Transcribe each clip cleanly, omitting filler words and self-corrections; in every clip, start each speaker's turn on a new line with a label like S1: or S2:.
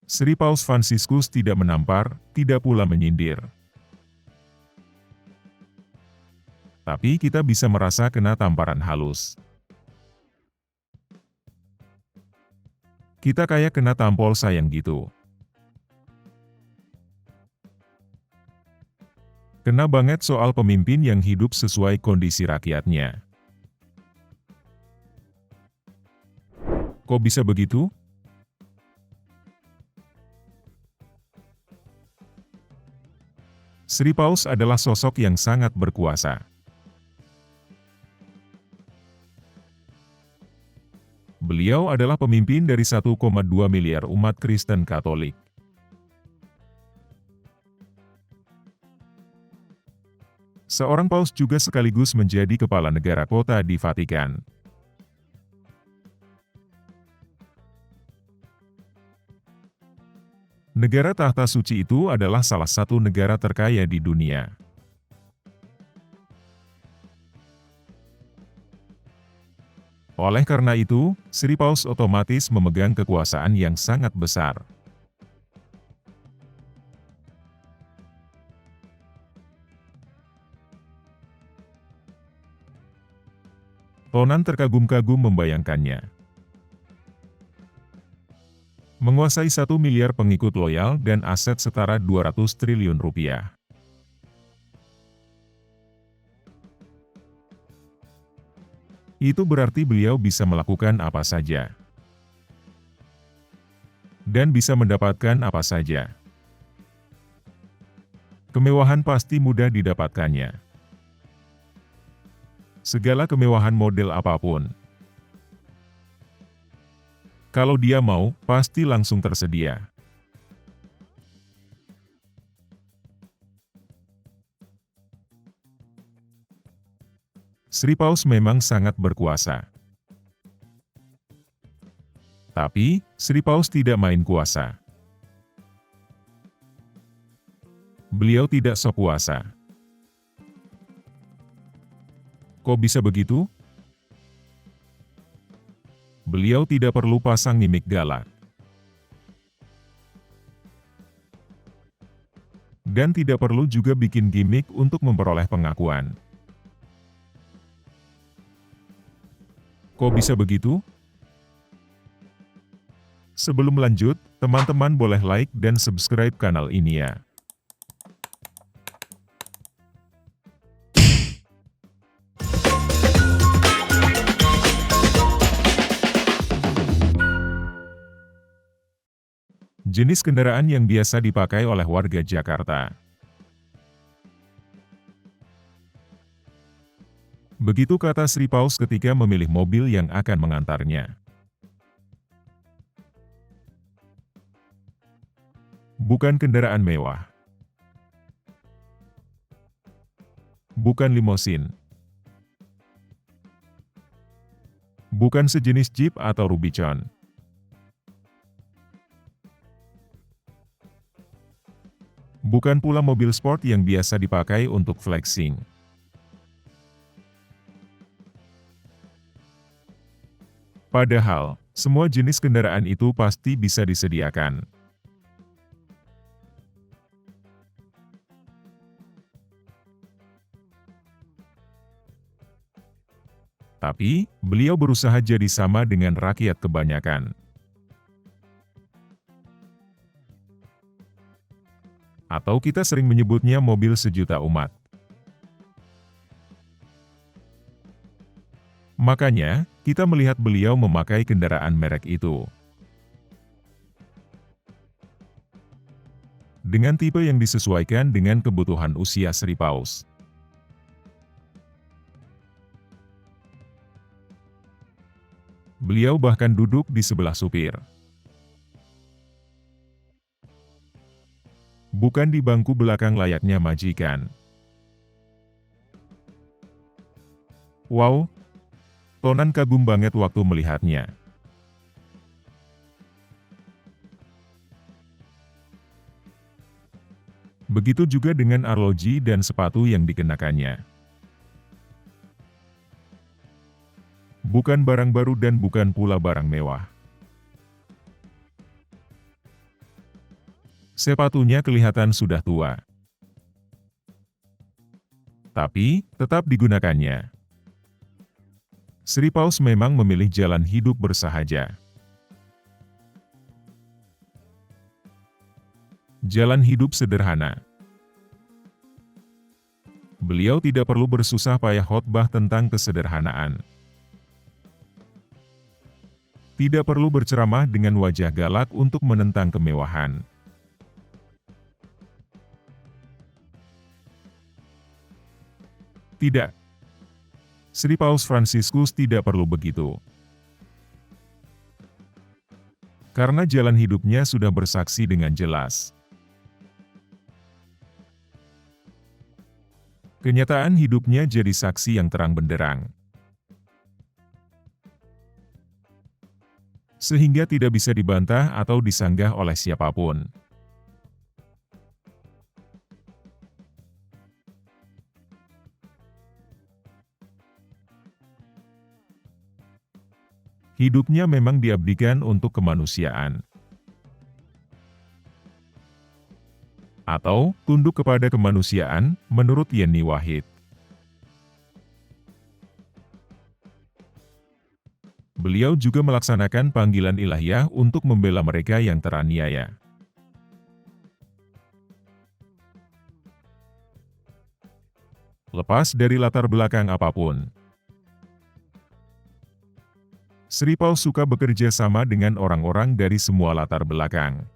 S1: Sri Paus Fransiskus tidak menampar, tidak pula menyindir. Tapi kita bisa merasa kena tamparan halus. Kita kayak kena tampol sayang gitu. Kena banget soal pemimpin yang hidup sesuai kondisi rakyatnya. Kok bisa begitu? Sri Paus adalah sosok yang sangat berkuasa. Beliau adalah pemimpin dari 1,2 miliar umat Kristen Katolik. Seorang paus juga sekaligus menjadi kepala negara kota di Vatikan. Negara tahta suci itu adalah salah satu negara terkaya di dunia. Oleh karena itu, Sri Paus otomatis memegang kekuasaan yang sangat besar. Tonan terkagum-kagum membayangkannya. Menguasai 1 miliar pengikut loyal dan aset setara 200 triliun rupiah. Itu berarti beliau bisa melakukan apa saja. Dan bisa mendapatkan apa saja. Kemewahan pasti mudah didapatkannya. Segala kemewahan model apapun. Kalau dia mau, pasti langsung tersedia. Sri Paus memang sangat berkuasa. Tapi, Sri Paus tidak main kuasa. Beliau tidak sok kuasa. Kok bisa begitu? Beliau tidak perlu pasang mimik galak. Dan tidak perlu juga bikin gimmick untuk memperoleh pengakuan. Kok bisa begitu? Sebelum lanjut, teman-teman boleh like dan subscribe kanal ini ya. Jenis kendaraan yang biasa dipakai oleh warga Jakarta. Begitu kata Sri Paus ketika memilih mobil yang akan mengantarnya. Bukan kendaraan mewah. Bukan limosin. Bukan sejenis Jeep atau Rubicon. Bukan pula mobil sport yang biasa dipakai untuk flexing. Padahal, semua jenis kendaraan itu pasti bisa disediakan. Tapi, beliau berusaha jadi sama dengan rakyat kebanyakan. Atau kita sering menyebutnya mobil sejuta umat. Makanya, kita melihat beliau memakai kendaraan merek itu. Dengan tipe yang disesuaikan dengan kebutuhan usia Sri Paus. Beliau bahkan duduk di sebelah supir. Bukan di bangku belakang layaknya majikan. Wow, Tonan kagum banget waktu melihatnya. Begitu juga dengan arloji dan sepatu yang dikenakannya. Bukan barang baru dan bukan pula barang mewah. Sepatunya kelihatan sudah tua, tapi tetap digunakannya. Sri Paus memang memilih jalan hidup bersahaja. Jalan hidup sederhana. Beliau tidak perlu bersusah payah khotbah tentang kesederhanaan. Tidak perlu berceramah dengan wajah galak untuk menentang kemewahan. Tidak. Sri Paus Fransiskus tidak perlu begitu. Karena jalan hidupnya sudah bersaksi dengan jelas. Kenyataan hidupnya jadi saksi yang terang benderang. Sehingga tidak bisa dibantah atau disanggah oleh siapapun. Hidupnya memang diabdikan untuk kemanusiaan. Atau, tunduk kepada kemanusiaan, menurut Yeni Wahid. Beliau juga melaksanakan panggilan ilahiyah untuk membela mereka yang teraniaya. Lepas dari latar belakang apapun, Sri Paus suka bekerja sama dengan orang-orang dari semua latar belakang.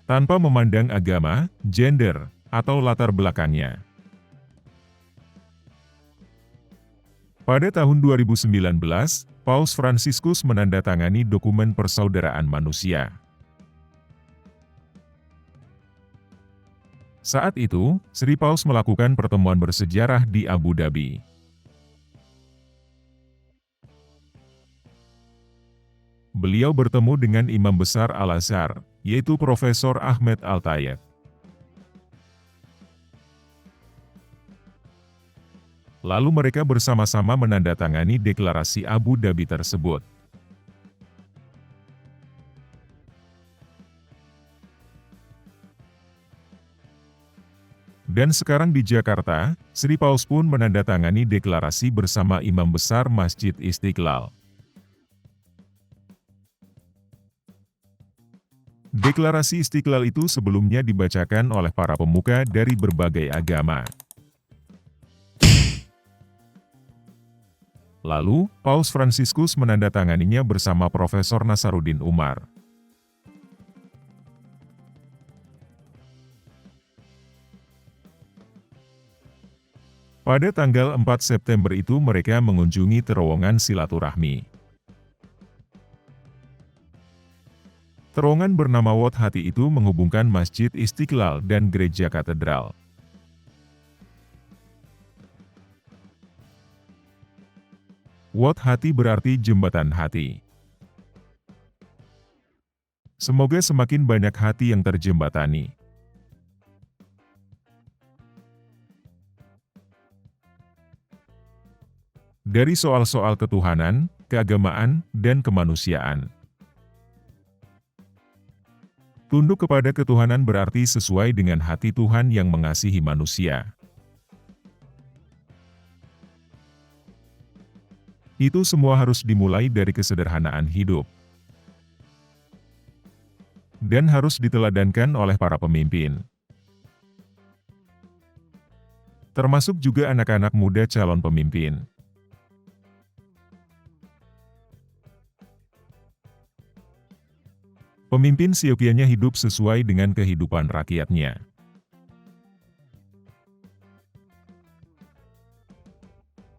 S1: Tanpa memandang agama, gender, atau latar belakangnya. Pada tahun 2019, Paus Fransiskus menandatangani dokumen persaudaraan manusia. Saat itu, Sri Paus melakukan pertemuan bersejarah di Abu Dhabi. Beliau bertemu dengan Imam Besar Al-Azhar, yaitu Profesor Ahmed Al-Tayeb. Lalu mereka bersama-sama menandatangani deklarasi Abu Dhabi tersebut. Dan sekarang di Jakarta, Sri Paus pun menandatangani deklarasi bersama Imam Besar Masjid Istiqlal. Deklarasi Istiqlal itu sebelumnya dibacakan oleh para pemuka dari berbagai agama. Lalu, Paus Fransiskus menandatanganinya bersama Profesor Nasaruddin Umar. Pada tanggal 4 September itu mereka mengunjungi terowongan silaturahmi. Terowongan bernama Wat Hati itu menghubungkan Masjid Istiqlal dan Gereja Katedral. Wat Hati berarti jembatan hati. Semoga semakin banyak hati yang terjembatani. Dari soal-soal ketuhanan, keagamaan, dan kemanusiaan. Tunduk kepada ketuhanan berarti sesuai dengan hati Tuhan yang mengasihi manusia. Itu semua harus dimulai dari kesederhanaan hidup. Dan harus diteladankan oleh para pemimpin. Termasuk juga anak-anak muda calon pemimpin. Pemimpin seyogianya hidup sesuai dengan kehidupan rakyatnya.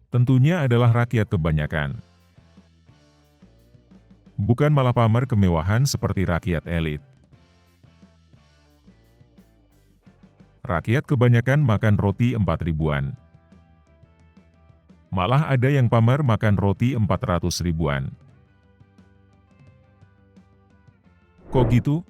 S1: Tentunya adalah rakyat kebanyakan. Bukan malah pamer kemewahan seperti rakyat elit. Rakyat kebanyakan makan roti 4 ribuan. Malah ada yang pamer makan roti 400 ribuan. Kok gitu?